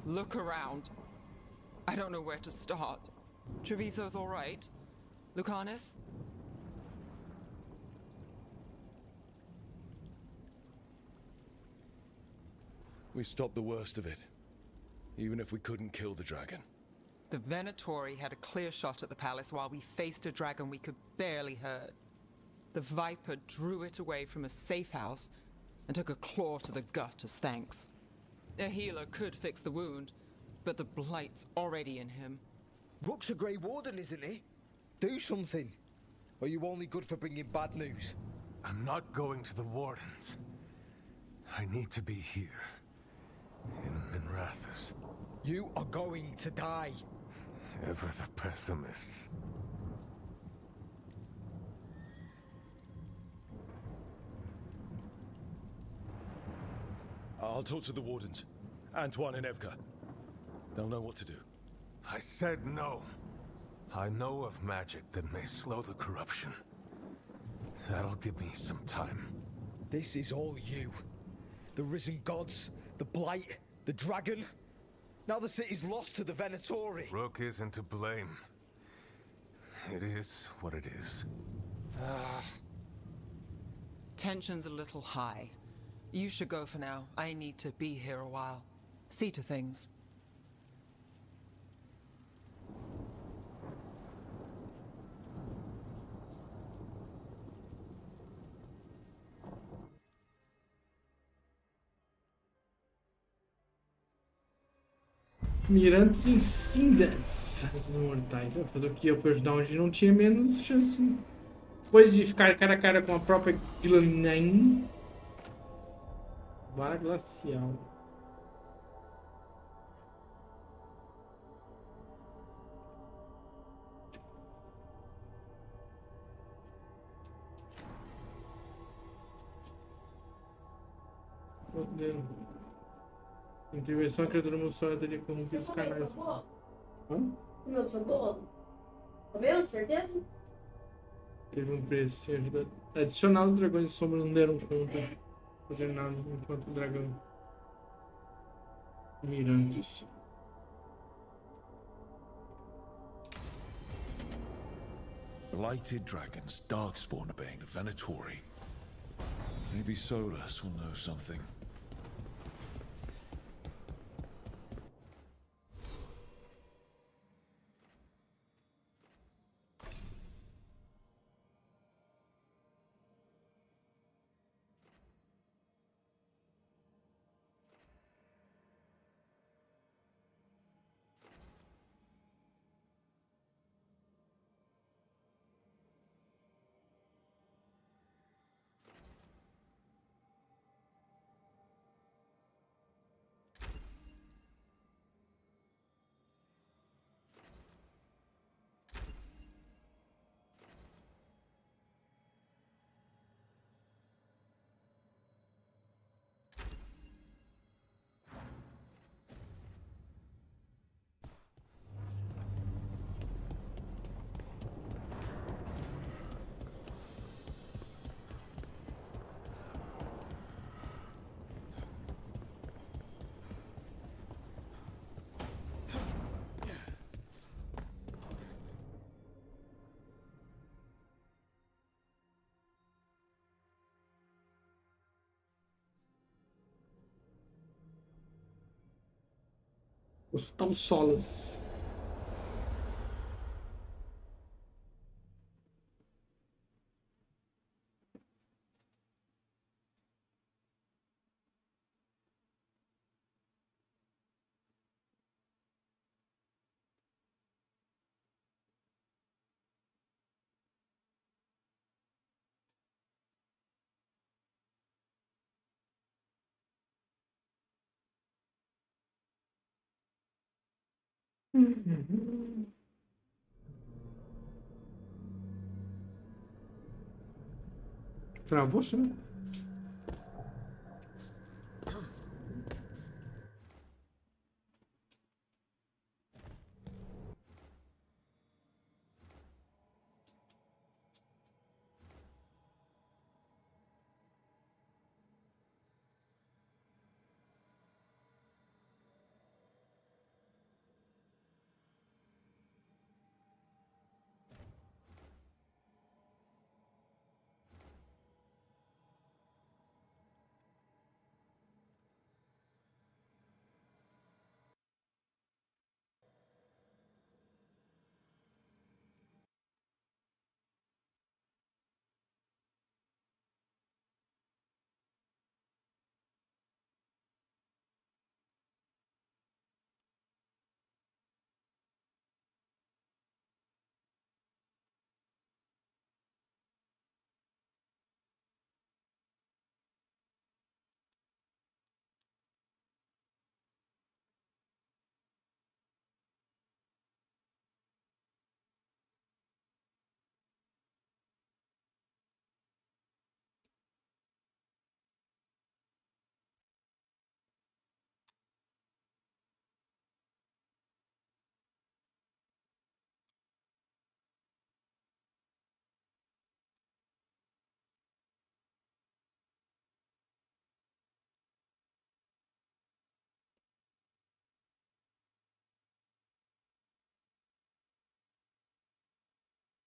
Look around. I don't know where to start. Treviso's all right. Lucanus? We stopped the worst of it, even if we couldn't kill the dragon. The Venatori had a clear shot at the palace while we faced a dragon we could barely hurt. The Viper drew it away from a safe house and took a claw to the gut as thanks. A healer could fix the wound, but the blight's already in him. Rook's a Grey Warden, isn't he? Do something. Or are you only good for bringing bad news? I'm not going to the Wardens. I need to be here. In Miranthous. You are going to die. Ever the pessimist. I'll talk to the wardens. Antoine and Evka. They'll know what to do. I said no. I know of magic that may slow the corruption. That'll give me some time. This is all you. The risen gods, the blight, the dragon. Now the city's lost to the Venatori. Rook isn't to blame. It is what it is. Tension's a little high. You should go for now. I need to be here a while. See to things. Mirantes em cinzas. Esses mortais. Vou fazer o que eu para ajudar onde não tinha menos chance. Depois de ficar cara a cara com a própria Glanen. Vara glacial. Intervenção, a criatura monstruosa teria corrompido os canais. Hã? Meu, sou boa. Tá vendo? Certeza? Teve um preço, sim, ajuda. Adicionar os dragões de sombra não deram conta. Fazer nada enquanto o dragão. Miranthous. Blighted dragons, darkspawn obeying the Venatori. Maybe Solas will know something. Hospital Solas. Travou-se, né?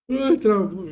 Ai, travou.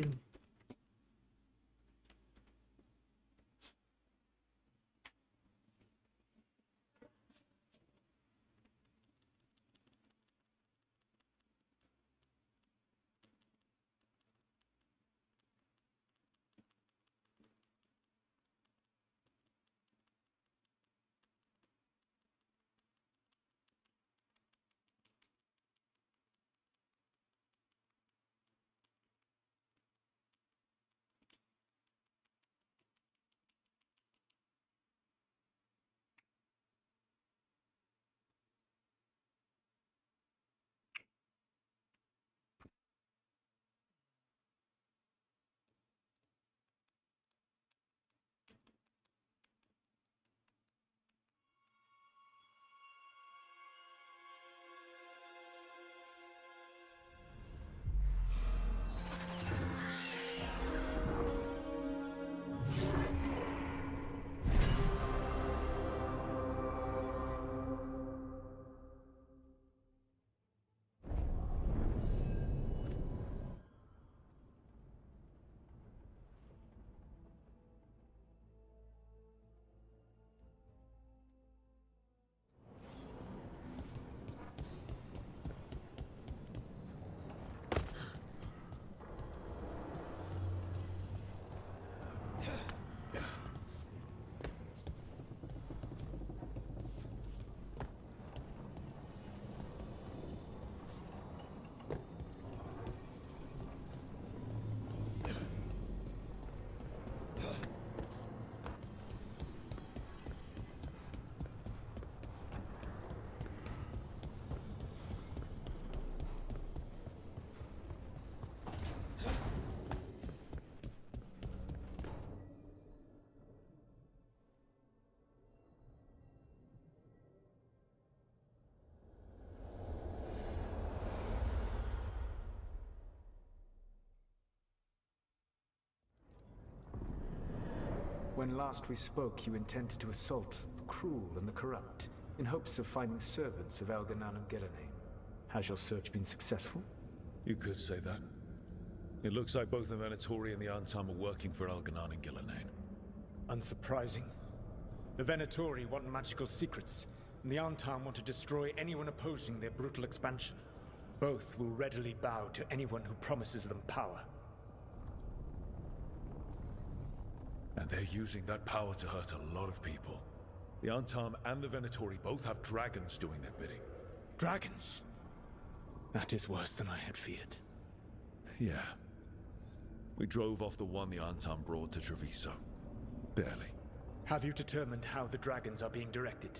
When last we spoke, you intended to assault the cruel and the corrupt, in hopes of finding servants of Elganan and Gillenane. Has your search been successful? You could say that. It looks like both the Venatori and the Antam are working for Elganan and Gillenane. Unsurprising. The Venatori want magical secrets, and the Antam want to destroy anyone opposing their brutal expansion. Both will readily bow to anyone who promises them power. And they're using that power to hurt a lot of people. The Antam and the Venatori both have dragons doing their bidding. Dragons? That is worse than I had feared. Yeah. We drove off the one the Antam brought to Treviso. Barely. Have you determined how the dragons are being directed?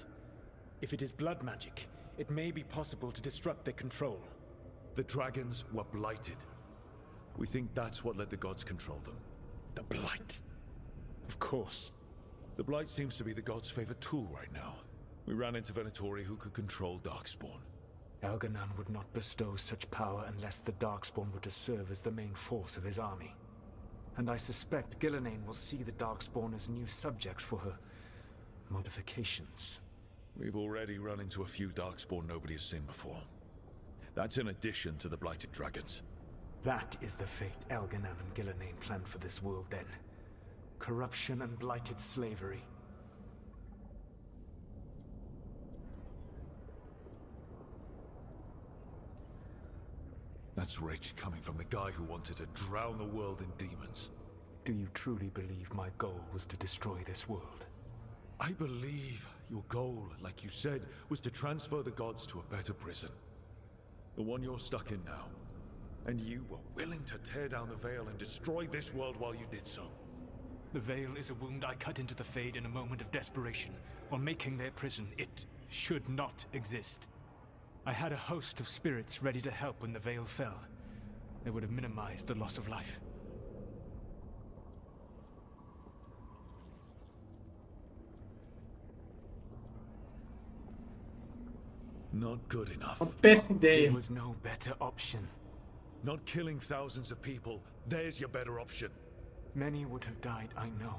If it is blood magic, it may be possible to disrupt their control. The dragons were blighted. We think that's what let the gods control them. The Blight. Of course. The Blight seems to be the gods' favorite tool right now. We ran into Venatori who could control Darkspawn. Elganan would not bestow such power unless the Darkspawn were to serve as the main force of his army. And I suspect Gillenane will see the Darkspawn as new subjects for her modifications. We've already run into a few Darkspawn nobody has seen before. That's in addition to the blighted dragons. That is the fate Elganan and Gillenane planned for this world then. Corruption and blighted slavery. That's rage coming from the guy who wanted to drown the world in demons. Do you truly believe my goal was to destroy this world? I believe your goal, like you said, was to transfer the gods to a better prison. The one you're stuck in now. And you were willing to tear down the veil and destroy this world while you did so. The veil is a wound I cut into the Fade in a moment of desperation, while making their prison. It should not exist. I had a host of spirits ready to help when the veil fell. They would have minimized the loss of life. Not good enough. Uma péssima There ideia. was no better option. Not killing thousands of people. There's your better option. Many would have died, I know.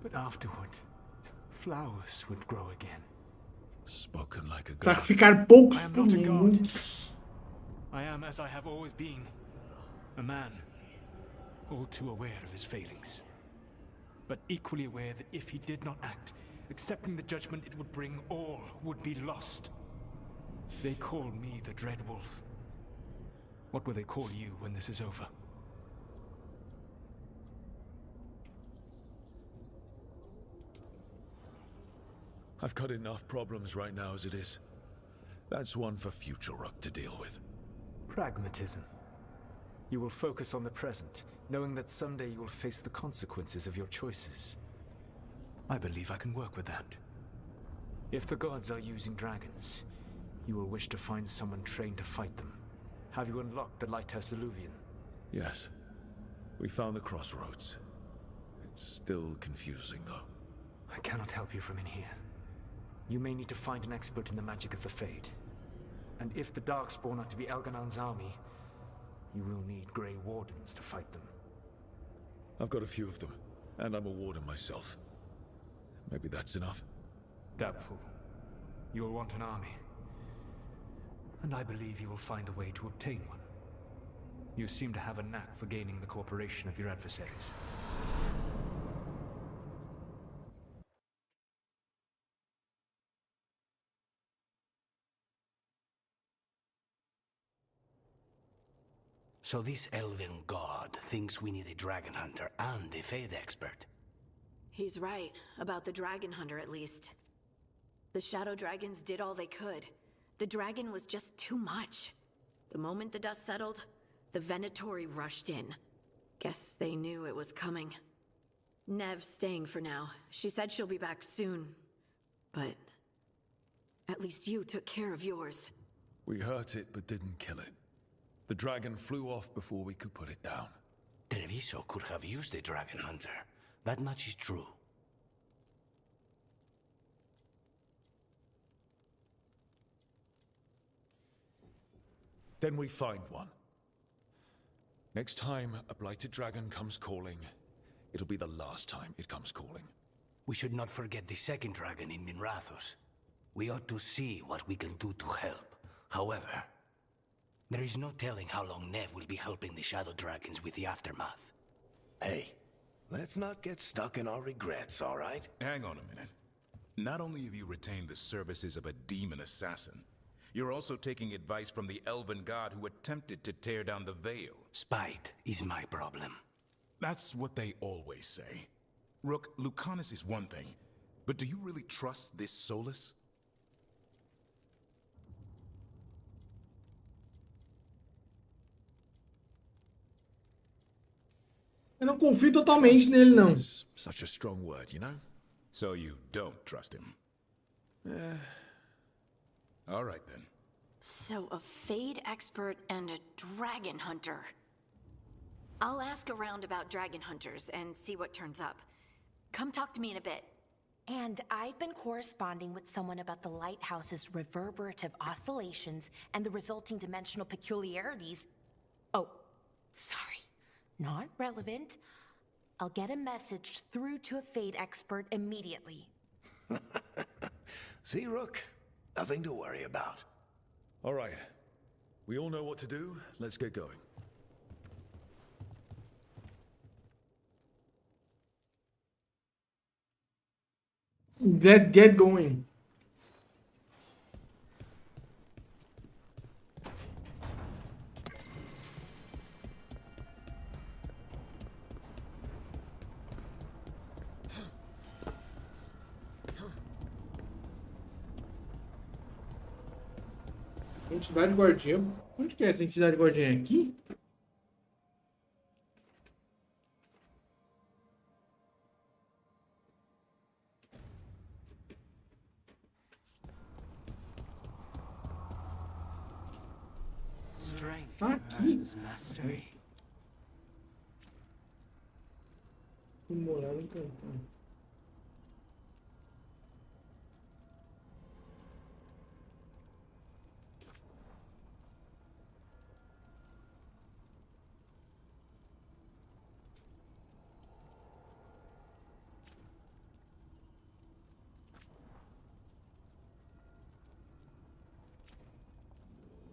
But afterward, flowers would grow again. Spoken like a god. Sacrificar poucos I am por not a god. muitos. I am as I have always been. A man all too aware of his failings. But equally aware that if he did not act, accepting the judgment it would bring, all would be lost. They call me the Dread Wolf. What will they call you when this is over? I've got enough problems right now as it is. That's one for future Rook to deal with. Pragmatism. You will focus on the present, knowing that someday you will face the consequences of your choices. I believe I can work with that. If the gods are using dragons, you will wish to find someone trained to fight them. Have you unlocked the Lighthouse Illuvian? Yes. We found the crossroads. It's still confusing, though. I cannot help you from in here. You may need to find an expert in the magic of the Fade. And if the Darkspawn are to be Elganon's army, you will need Grey Wardens to fight them. I've got a few of them, and I'm a warden myself. Maybe that's enough? Doubtful. You will want an army. And I believe you will find a way to obtain one. You seem to have a knack for gaining the cooperation of your adversaries. So this elven god thinks we need a dragon hunter and a Fade expert. He's right, about the dragon hunter at least. The shadow dragons did all they could. The dragon was just too much. The moment the dust settled, the Venatori rushed in. Guess they knew it was coming. Nev's staying for now. She said she'll be back soon. But at least you took care of yours. We hurt it, but didn't kill it. The dragon flew off before we could put it down. Treviso could have used a dragon hunter. That much is true. Then we find one. Next time a blighted dragon comes calling, it'll be the last time it comes calling. We should not forget the second dragon in Miranthous. We ought to see what we can do to help. However, there is no telling how long Nev will be helping the Shadow Dragons with the aftermath. Hey, let's not get stuck in our regrets, all right? Hang on a minute. Not only have you retained the services of a demon assassin, you're also taking advice from the elven god who attempted to tear down the Veil. Spite is my problem. That's what they always say. Rook, Lucanus is one thing, but do you really trust this Solas? Eu não confio totalmente nele, não. Such a strong word, you know? So you don't trust him? All right then. So a Fade expert and a dragon hunter. I'll ask around about dragon hunters and see what turns up. Come talk to me in a bit. And I've been corresponding with someone about the lighthouse's reverberative oscillations and the resulting dimensional peculiarities. Oh, sorry. Not relevant. I'll get a message through to a Fade expert immediately. See, Rook? Nothing to worry about. All right. We all know what to do. Let's get going. Get going. Entidade guardiã. Onde que é essa entidade guardiã? Aqui? Aqui? Morar no cantão.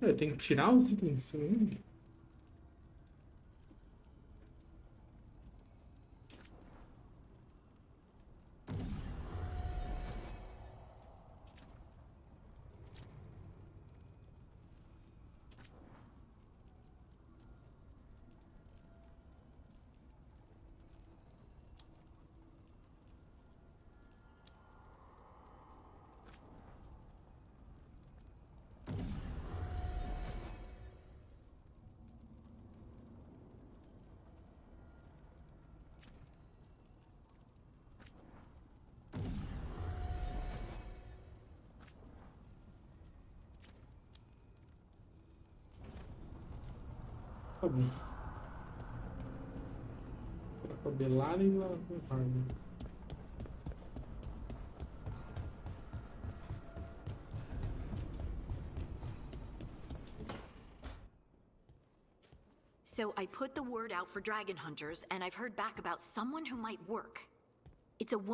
Eu tenho que tirar os itens. Tá bom. Pra poder lá e lá com arma. So I put the word out for dragon hunters, and I've heard back about someone who might work. It's a woman